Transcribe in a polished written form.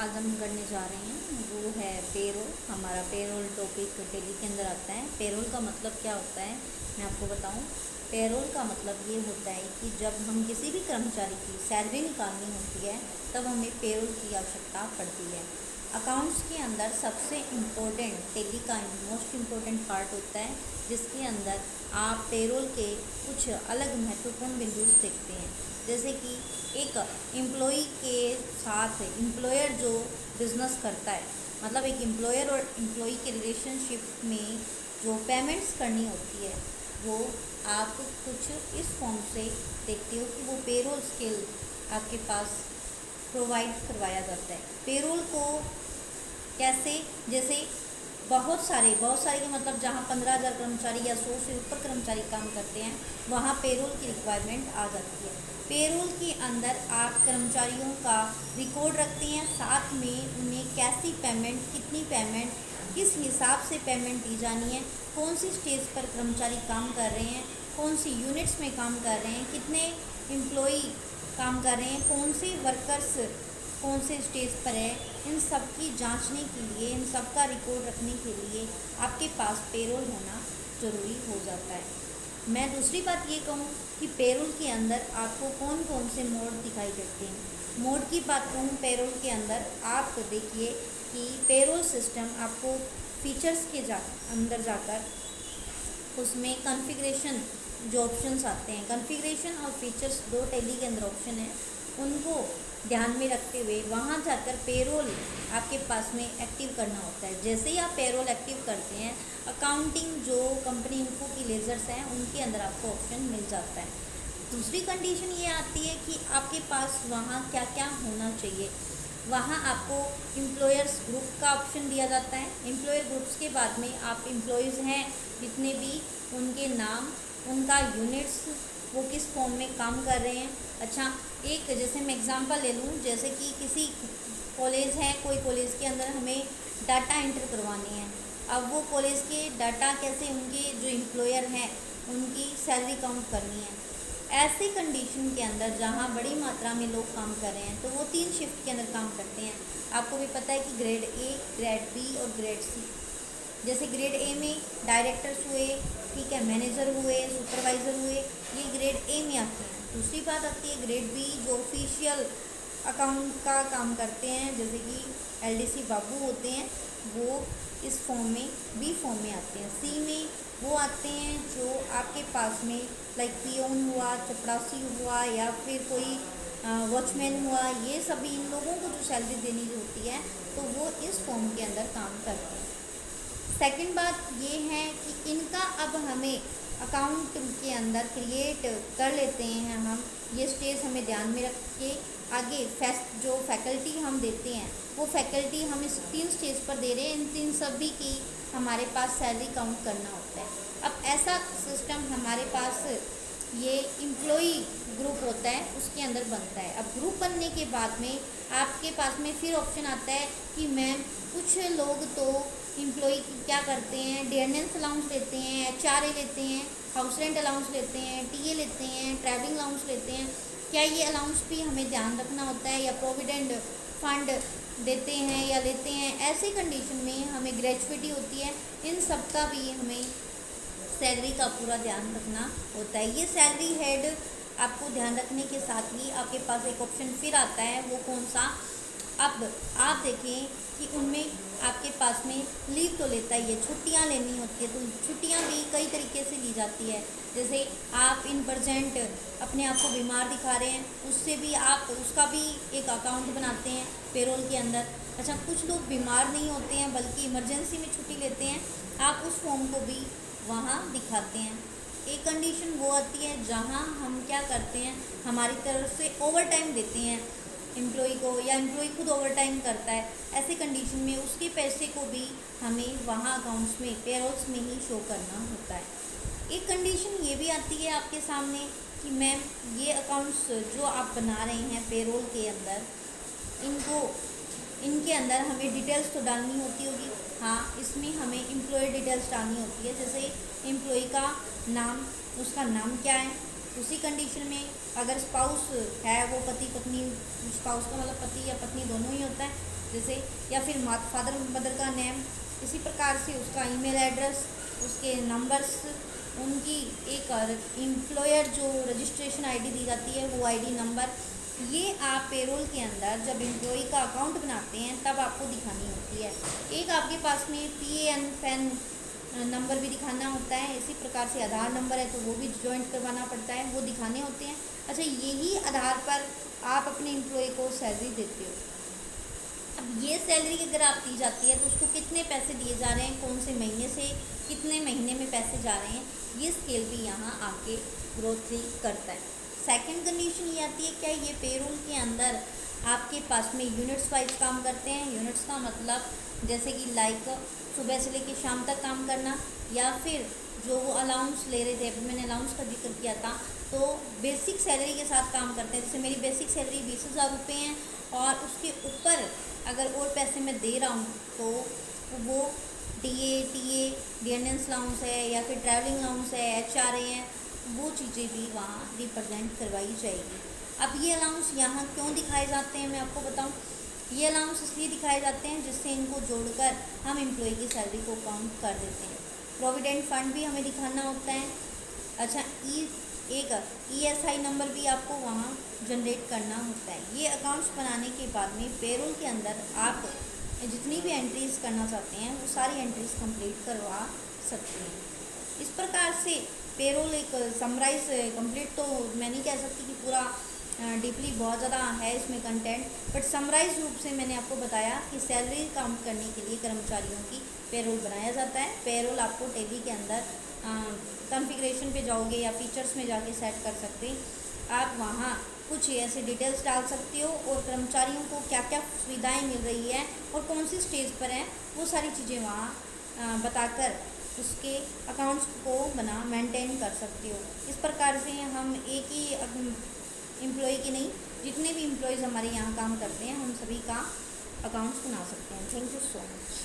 आज हम करने जा रहे हैं वो है पेरोल। हमारा पेरोल टॉपिक टेली के अंदर आता है। पेरोल का मतलब क्या होता है मैं आपको बताऊं। पेरोल का मतलब ये होता है कि जब हम किसी भी कर्मचारी की सैलरी निकालनी होती है तब हमें पेरोल की आवश्यकता पड़ती है। अकाउंट्स के अंदर सबसे इम्पोर्टेंट टेली का मोस्ट इम्पोर्टेंट पार्ट होता है जिसके अंदर आप पेरोल के कुछ अलग महत्वपूर्ण बिंदु देखते हैं। जैसे कि एक एम्प्लॉई के साथ एम्प्लॉयर जो बिजनेस करता है, मतलब एक एम्प्लॉयर और एम्प्लॉई के रिलेशनशिप में जो पेमेंट्स करनी होती है वो आप कुछ इस फॉर्म से देखते हो कि वो पेरोल स्केल आपके पास प्रोवाइड करवाया जाता है। पेरोल को कैसे, जैसे बहुत सारे का मतलब जहाँ 15,000 कर्मचारी या 100 से ऊपर कर्मचारी काम करते हैं वहाँ पेरोल की रिक्वायरमेंट आ जाती है। पेरोल के अंदर आप कर्मचारियों का रिकॉर्ड रखते हैं, साथ में उन्हें कैसी पेमेंट, कितनी पेमेंट, किस हिसाब से पेमेंट दी जानी है, कौन सी स्टेज पर कर्मचारी काम कर रहे हैं, कौन सी यूनिट्स में काम कर रहे हैं, कितने एम्प्लॉई काम कर रहे हैं, कौन से वर्कर्स कौन से स्टेज पर है, इन सब की जांचने के लिए, इन सब का रिकॉर्ड रखने के लिए आपके पास पेरोल होना ज़रूरी हो जाता है। मैं दूसरी बात ये कहूँ कि पेरोल के अंदर आपको कौन कौन से मोड दिखाई देते हैं। मोड की बात कहूँ पेरोल के अंदर आप देखिए कि पेरोल सिस्टम आपको फीचर्स के अंदर जाकर उसमें कॉन्फ़िगरेशन जो ऑप्शंस आते हैं, कॉन्फ़िगरेशन और फीचर्स दो टेली के अंदर ऑप्शन है, उनको ध्यान में रखते हुए वहाँ जाकर पेरोल आपके पास में एक्टिव करना होता है। जैसे ही आप पेरोल एक्टिव करते हैं, अकाउंटिंग जो कंपनी इन्फो की लेजर्स हैं उनके अंदर आपको ऑप्शन मिल जाता है। दूसरी कंडीशन ये आती है कि आपके पास वहाँ क्या क्या होना चाहिए। वहाँ आपको एम्प्लॉयर्स ग्रुप का ऑप्शन दिया जाता है। एम्प्लॉयर ग्रुप्स के बाद में आप एम्प्लॉयज़ हैं जितने भी, उनके नाम, उनका यूनिट्स, वो किस फॉर्म में काम कर रहे हैं। अच्छा, एक जैसे मैं एग्जांपल ले लूँ, जैसे कि किसी कॉलेज है, कोई कॉलेज के अंदर हमें डाटा एंटर करवानी है। अब वो कॉलेज के डाटा कैसे, उनके जो एम्प्लॉयर हैं उनकी सैलरी काउंट करनी है। ऐसे कंडीशन के अंदर जहाँ बड़ी मात्रा में लोग काम कर रहे हैं तो वो 3 शिफ्ट के अंदर काम करते हैं। आपको भी पता है कि ग्रेड ए, ग्रेड बी और ग्रेड सी। जैसे ग्रेड ए में डायरेक्टर्स हुए, ठीक है, मैनेजर हुए, सुपरवाइज़र हुए, ये ग्रेड ए में आते हैं। दूसरी बात आती है ग्रेड बी जो ऑफिशियल अकाउंट का काम करते हैं, जैसे कि एलडीसी बाबू होते हैं, वो इस फॉर्म में, बी फॉर्म में आते हैं। सी में वो आते हैं जो आपके पास में लाइक पियोन हुआ, चपरासी हुआ, या फिर कोई वॉचमैन हुआ, ये सभी इन लोगों को जो सैलरी देनी होती है तो वो इस फॉर्म के अंदर काम करते हैं। सेकंड बात ये है कि इनका अब हमें अकाउंट के अंदर क्रिएट कर लेते हैं हम, ये स्टेज हमें ध्यान में रख के आगे जो फैकल्टी हम देते हैं वो फैकल्टी हम इस 3 स्टेज पर दे रहे हैं, इन 3 सभी की हमारे पास सैलरी काउंट करना होता है। अब ऐसा सिस्टम हमारे पास ये एम्प्लॉई ग्रुप होता है उसके अंदर बनता है। अब ग्रुप बनने के बाद में आपके पास में फिर ऑप्शन आता है कि मैम कुछ लोग तो एम्प्लॉई क्या करते हैं, डेयरनेंस अलाउंस लेते हैं, एचआरए लेते हैं, हाउस रेंट अलाउंस लेते हैं, टीए लेते हैं, ट्रैवलिंग अलाउंस लेते हैं। क्या ये अलाउंस भी हमें ध्यान रखना होता है, या प्रोविडेंट फंड देते हैं या लेते हैं। ऐसी कंडीशन में हमें ग्रेजुएटी होती है, इन सब का भी हमें सैलरी का पूरा ध्यान रखना होता है। ये सैलरी हेड आपको ध्यान रखने के साथ ही आपके पास एक ऑप्शन फिर आता है, वो कौन सा, अब आप देखें कि उनमें आपके पास में लीव तो लेता ही है, छुट्टियां लेनी होती है, तो छुट्टियां भी कई तरीके से ली जाती है। जैसे आप इन प्रेजेंट अपने आप को बीमार दिखा रहे हैं, उससे भी आप उसका भी एक अकाउंट बनाते हैं पेरोल के अंदर। अच्छा, कुछ लोग बीमार नहीं होते हैं बल्कि इमरजेंसी में छुट्टी लेते हैं, आप उस फॉर्म को भी वहाँ दिखाते हैं। एक कंडीशन वो आती है जहाँ हम क्या करते हैं, हमारी तरफ से ओवर टाइम देते हैं एम्प्लॉई को, या एम्प्लॉई खुद ओवर टाइम करता है, ऐसे कंडीशन में उसके पैसे को भी हमें वहाँ अकाउंट्स में, पेरोल्स में ही शो करना होता है। एक कंडीशन ये भी आती है आपके सामने कि मैम ये अकाउंट्स जो आप बना रहे हैं पेरोल के अंदर, इनके अंदर हमें डिटेल्स तो डालनी होती होगी। हाँ, इसमें हमें एम्प्लॉय डिटेल्स डालनी होती है, जैसे एम्प्लॉई का नाम, उसका नाम क्या है। उसी कंडीशन में अगर स्पाउस है, वो पति पत्नी, स्पाउस का मतलब पति या पत्नी दोनों ही होता है, जैसे, या फिर फादर मदर का नेम, इसी प्रकार से उसका ईमेल एड्रेस, उसके नंबर्स, उनकी एक एम्प्लॉयर जो रजिस्ट्रेशन आईडी दी जाती है वो आईडी नंबर, ये आप पेरोल के अंदर जब एम्प्लॉई का अकाउंट बनाते हैं तब आपको दिखानी होती है। एक आपके पास में PAN पैन नंबर भी दिखाना होता है, इसी प्रकार से आधार नंबर है तो वो भी ज्वाइंट करवाना पड़ता है, वो दिखाने होते हैं। अच्छा, यही आधार पर आप अपने एम्प्लॉय को सैलरी देते हो। अब ये सैलरी अगर आप दी जाती है तो उसको कितने पैसे दिए जा रहे हैं, कौन से महीने से कितने महीने में पैसे जा रहे हैं, ये स्केल भी यहाँ आके ग्रोथ करता है। सेकंड कंडीशन ये आती है, क्या ये पेरोल के अंदर आपके पास में यूनिट्स वाइज काम करते हैं। यूनिट्स का मतलब जैसे कि लाइक सुबह से लेकर शाम तक काम करना, या फिर जो वो अलाउंस ले रहे थे, अभी मैंने अलाउंस का जिक्र किया था, तो बेसिक सैलरी के साथ काम करते हैं। जैसे मेरी बेसिक सैलरी 20,000 रुपये हैं और उसके ऊपर अगर और पैसे मैं दे रहा हूँ तो वो DA डिपेंडेंस अलाउंस है या फिर ट्रैवलिंग अलाउंस है, HRA है, वो चीज़ें भी वहाँ रिप्रेजेंट करवाई जाएगी। अब ये अलाउंस यहाँ क्यों दिखाए जाते हैं मैं आपको बताऊँ। ये अलाउंस इसलिए दिखाए जाते हैं जिससे इनको जोड़कर हम एम्प्लॉय की सैलरी को काउंट कर देते हैं। प्रोविडेंट फंड भी हमें दिखाना होता है। अच्छा, एक ESI नंबर भी आपको वहाँ जनरेट करना होता है। ये अकाउंट्स बनाने के बाद में पेरोल के अंदर आप जितनी भी एंट्रीज़ करना चाहते हैं वो सारी एंट्रीज़ कंप्लीट करवा सकते हैं। इस प्रकार से पेरोल एक समराइज कंप्लीट तो मैं नहीं कह सकती कि पूरा डीपली बहुत ज़्यादा है इसमें कंटेंट, बट समराइज रूप से मैंने आपको बताया कि सैलरी काउंट करने के लिए कर्मचारियों की पेरोल बनाया जाता है। पेरोल आपको टेली के अंदर कॉन्फ़िगरेशन पे जाओगे या फीचर्स में जाके सेट कर सकते हैं। आप वहाँ कुछ ऐसे डिटेल्स डाल सकते हो और कर्मचारियों को क्या क्या सुविधाएं मिल रही है और कौन सी स्टेज पर है वो सारी चीज़ें वहाँ बताकर उसके अकाउंट्स को मेंटेन कर सकते हो। इस प्रकार से हम एक ही एम्प्लॉय की नहीं, जितने भी एम्प्लॉयज़ हमारे यहाँ काम करते हैं हम सभी का अकाउंट्स बना सकते हैं। Thank you so much.